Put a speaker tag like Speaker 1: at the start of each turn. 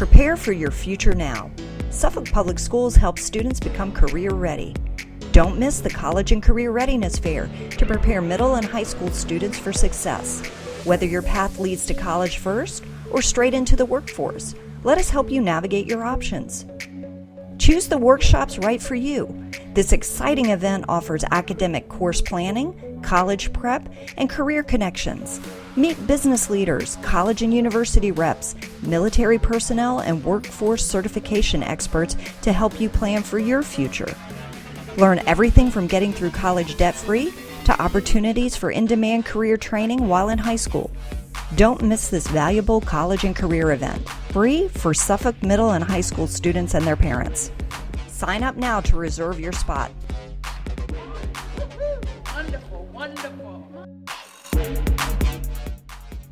Speaker 1: Prepare for your future now. Suffolk Public Schools helps students become career ready. Don't miss the College and Career Readiness Fair to prepare middle and high school students for success. Whether your path leads to college first or straight into the workforce, let us help you navigate your options. Choose the workshops right for you. This exciting event offers academic course planning, college prep, and career connections. Meet business leaders, college and university reps, military personnel, and workforce certification experts to help you plan for your future. Learn everything from getting through college debt-free to opportunities for in-demand career training while in high school. Don't miss this valuable college and career event, free for Suffolk middle and high school students and their parents. Sign up now to reserve your spot.
Speaker 2: Wonderful, wonderful.